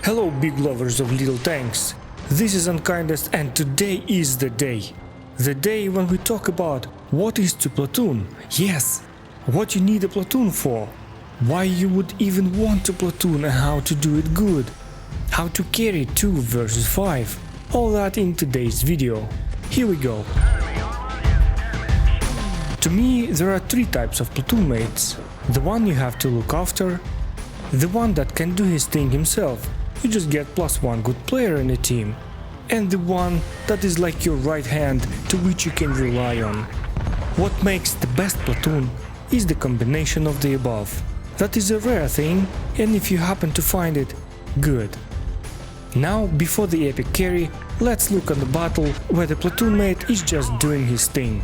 Hello big lovers of little tanks, this is Unkindest and today is the day. The day when we talk about what is to platoon, yes, what you need a platoon for, why you would even want to platoon and how to do it good, how to carry 2 versus 5, all that in today's video. Here we go. To me there are 3 types of platoon mates. The one you have to look after, the one that can do his thing himself, you just get +1 good player in the team, and the one that is like your right hand to which you can rely on. What makes the best platoon is the combination of the above. That is a rare thing, and if you happen to find it, good. Now, before the epic carry, let's look at the battle where the platoon mate is just doing his thing.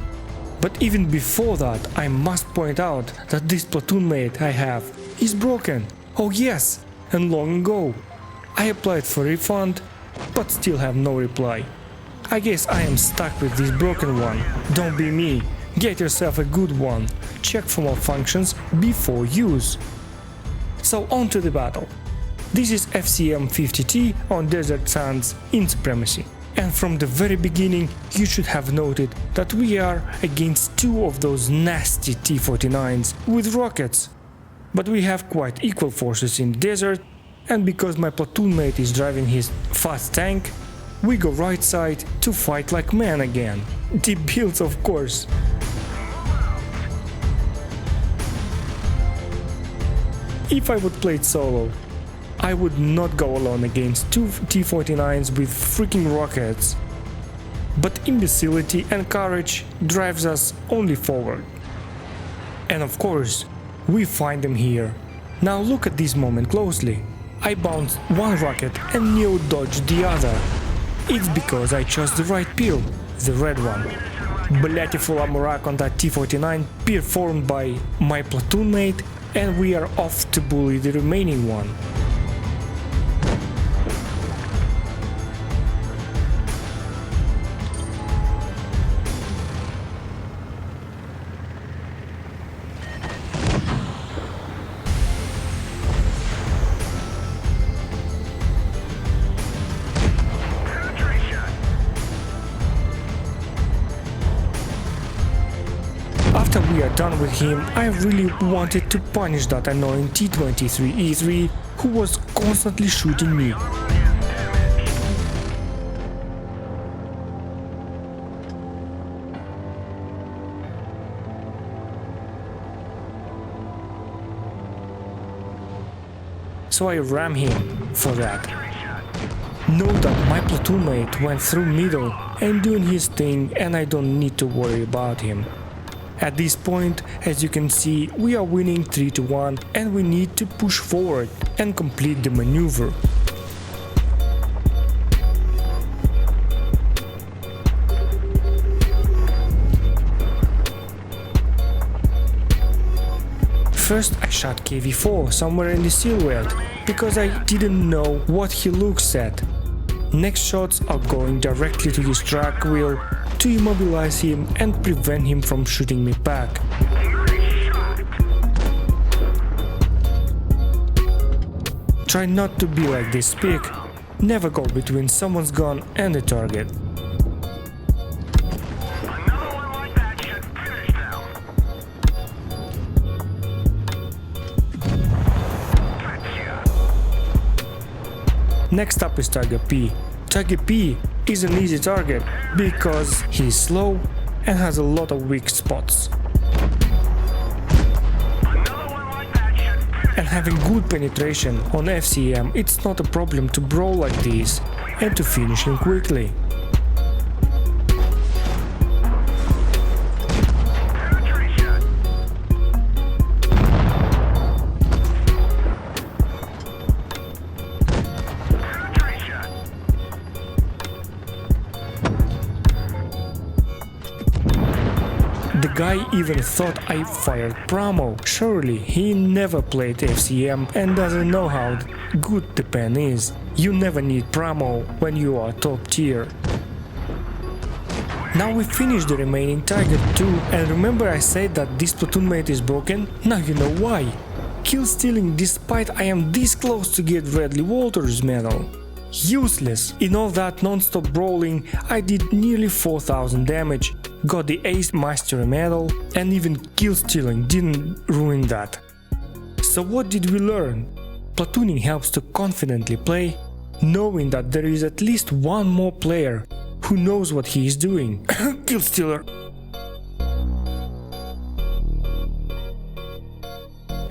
But even before that, I must point out that this platoon mate I have is broken. Oh yes, and long ago. I applied for refund, but still have no reply. I guess I am stuck with this broken one. Don't be me. Get yourself a good one. Check for malfunctions before use. So on to the battle. This is FCM 50T on Desert Sands in Supremacy. And from the very beginning you should have noted that we are against 2 of those nasty T-49s with rockets. But we have quite equal forces in the desert, and because my platoon mate is driving his fast tank, we go right side to fight like men again. Deep builds, of course. If I would play it solo, I would not go alone against 2 T-49s with freaking rockets. But imbecility and courage drives us only forward. And of course, we find them here. Now look at this moment closely. I bounced 1 rocket and neo-dodged the other. It's because I chose the right peel, the red one. Bляти full amurak on that T-49 performed by my platoon mate, and we are off to bully the remaining one. After we are done with him, I really wanted to punish that annoying T-23E3 who was constantly shooting me. So I ram him for that. Note that my platoon mate went through middle and doing his thing, and I don't need to worry about him. At this point, as you can see, we are winning 3-1 and we need to push forward and complete the maneuver. First I shot KV4 somewhere in the silhouette, because I didn't know what he looks at. Next shots are going directly to his track wheel to immobilize him and prevent him from shooting me back. Try not to be like this pig. Never go between someone's gun and the target. Next up is Tiger P. Tiger P is an easy target because he's slow and has a lot of weak spots. And having good penetration on FCM, it's not a problem to brawl like this and to finish him quickly. The guy even thought I fired Pramo. Surely he never played FCM and doesn't know how good the pen is. You never need Pramo when you are top tier. Now we finished the remaining Tiger 2, and remember I said that this platoon mate is broken? Now you know why. kill stealing despite I am this close to get Bradley Walters medal. Useless. In all that non-stop brawling, I did nearly 4000 damage, got the Ace Mastery medal, and even kill stealing didn't ruin that. So what did we learn? Platooning helps to confidently play, knowing that there is at least one more player who knows what he is doing. Kill stealer.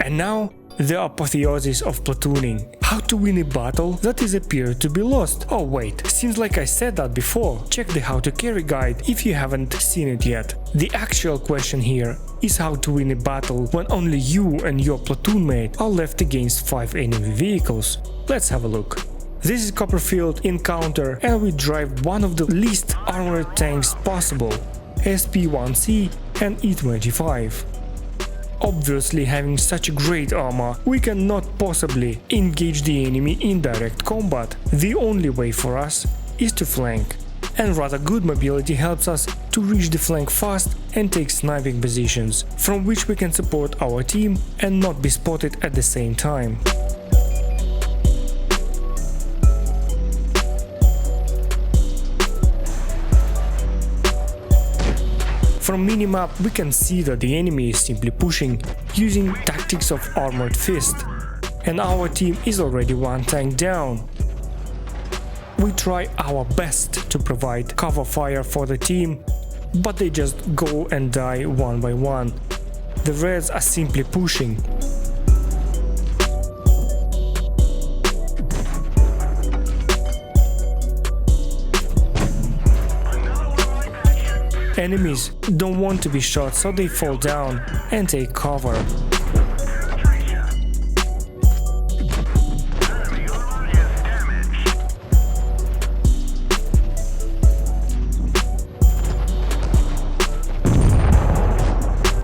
And now, the apotheosis of platooning. How to win a battle that is appeared to be lost. Oh wait, seems like I said that before. Check the how to carry guide if you haven't seen it yet. The actual question here is how to win a battle when only you and your platoon mate are left against 5 enemy vehicles. Let's have a look. This is Copperfield Encounter and we drive one of the least armored tanks possible, SP-1C and E-25. Obviously, having such a great armor, we cannot possibly engage the enemy in direct combat. The only way for us is to flank. And rather good mobility helps us to reach the flank fast and take sniping positions, from which we can support our team and not be spotted at the same time. From minimap we can see that the enemy is simply pushing, using tactics of armored fist, and our team is already one tank down. We try our best to provide cover fire for the team, but they just go and die one by one. The Reds are simply pushing. Enemies don't want to be shot, so they fall down and take cover.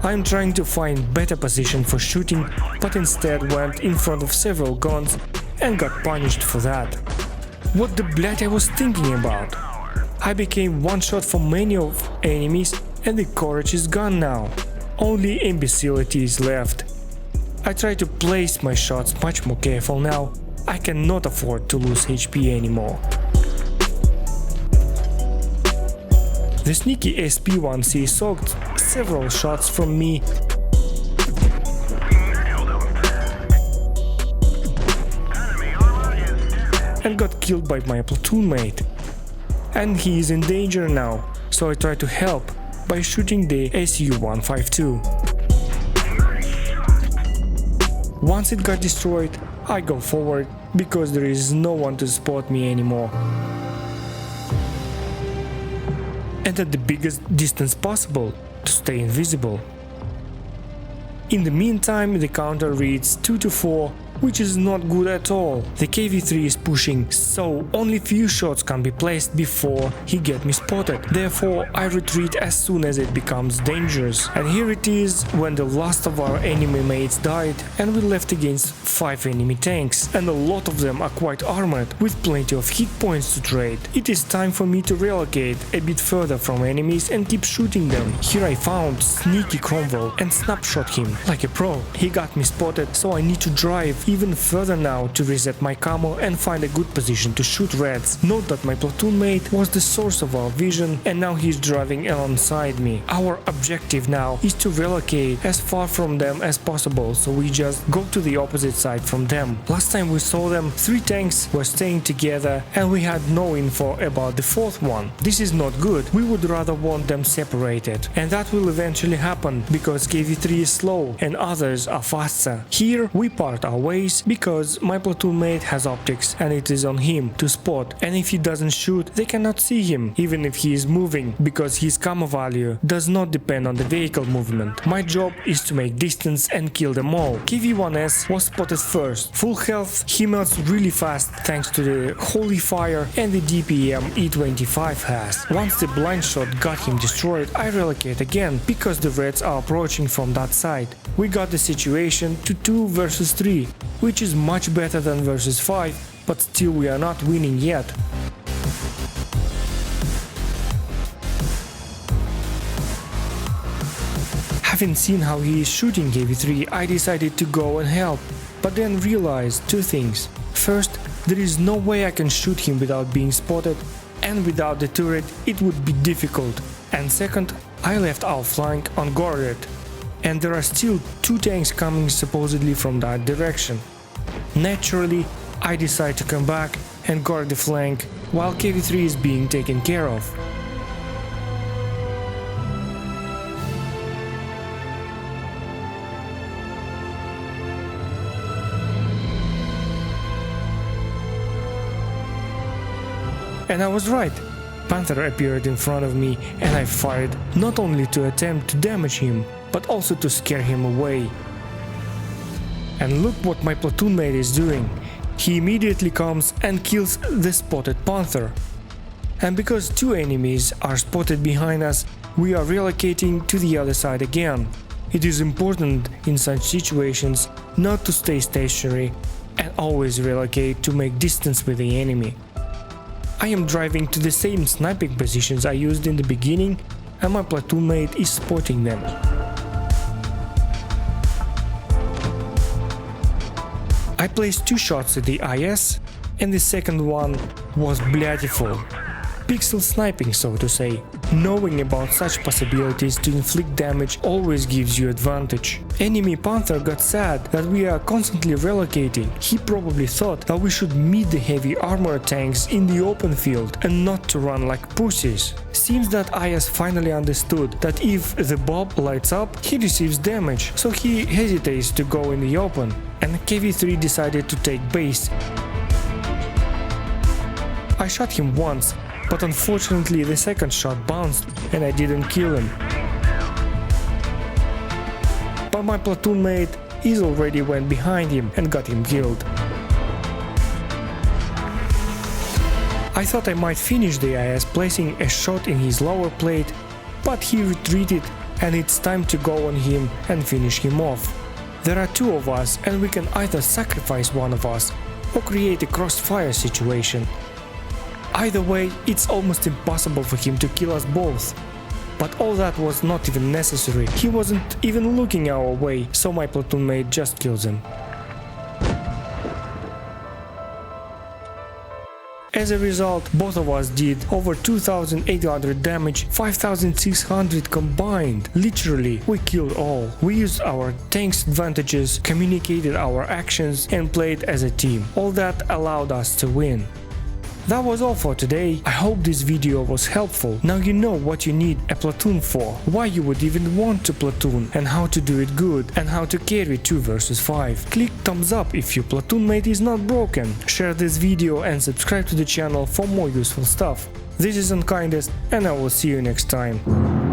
I'm trying to find better position for shooting, but instead went in front of several guns and got punished for that. What the blat I was thinking about? I became one shot for many of enemies and the courage is gone now. Only imbecility is left. I try to place my shots much more careful now. I cannot afford to lose HP anymore. The sneaky SP-1C soaked several shots from me and got killed by my platoon mate. And he is in danger now, so I try to help by shooting the SU-152. Once it got destroyed, I go forward because there is no one to spot me anymore. And at the biggest distance possible to stay invisible. In the meantime, the counter reads 2-4, which is not good at all. The KV-3 is pushing, so only few shots can be placed before he get me spotted. Therefore, I retreat as soon as it becomes dangerous. And here it is when the last of our enemy mates died and we left against 5 enemy tanks, and a lot of them are quite armored with plenty of hit points to trade. It is time for me to relocate a bit further from enemies and keep shooting them. Here I found sneaky Cromwell and snapshot him like a pro. He got me spotted, so I need to drive even further now to reset my camo and find a good position to shoot Reds. Note that my platoon mate was the source of our vision and now he's driving alongside me. Our objective now is to relocate as far from them as possible, so we just go to the opposite side from them. Last time we saw them, 3 tanks were staying together and we had no info about the 4th one. This is not good. We would rather want them separated, and that will eventually happen because KV-3 is slow and others are faster. Here we part our ways because my platoon mate has optics and it is on him to spot, and if he doesn't shoot they cannot see him even if he is moving, because his camo value does not depend on the vehicle movement. My job is to make distance and kill them all. KV-1S was spotted first. Full health, he melts really fast thanks to the holy fire and the DPM E25 has. Once the blind shot got him destroyed, I relocate again because the Reds are approaching from that side. We got the situation to 2 versus 3, which is much better than versus 5, but still we are not winning yet. Having seen how he is shooting KV3, I decided to go and help, but then realized two things. First, there is no way I can shoot him without being spotted, and without the turret it would be difficult. And second, I left our flank unguarded, and there are still two tanks coming supposedly from that direction. Naturally, I decide to come back and guard the flank while KV3 is being taken care of. And I was right. Panther appeared in front of me and I fired, not only to attempt to damage him, but also to scare him away. And look what my platoon mate is doing. He immediately comes and kills the spotted Panther. And because two enemies are spotted behind us, we are relocating to the other side again. It is important in such situations not to stay stationary and always relocate to make distance with the enemy. I am driving to the same sniping positions I used in the beginning, and my platoon mate is spotting them. I placed two shots at the IS, and the second one was beautiful. Pixel sniping, so to say. Knowing about such possibilities to inflict damage always gives you advantage. Enemy Panther got sad that we are constantly relocating. He probably thought that we should meet the heavy armored tanks in the open field and not to run like pussies. Seems that IS finally understood that if the bulb lights up, he receives damage, so he hesitates to go in the open, and KV3 decided to take base. I shot him once, but unfortunately the second shot bounced and I didn't kill him. But my platoon mate is already went behind him and got him killed. I thought I might finish the IS placing a shot in his lower plate, but he retreated and it's time to go on him and finish him off. There are two of us and we can either sacrifice one of us or create a crossfire situation. Either way, it's almost impossible for him to kill us both. But all that was not even necessary. He wasn't even looking our way, so my platoon mate just kills him. As a result, both of us did over 2,800 damage, 5,600 combined. Literally, we killed all. We used our tank's advantages, communicated our actions, and played as a team. All that allowed us to win. That was all for today. I hope this video was helpful. Now you know what you need a platoon for, why you would even want to platoon, and how to do it good, and how to carry 2 versus 5. Click thumbs up if your platoon mate is not broken. Share this video and subscribe to the channel for more useful stuff. This is Unkindest, and I will see you next time.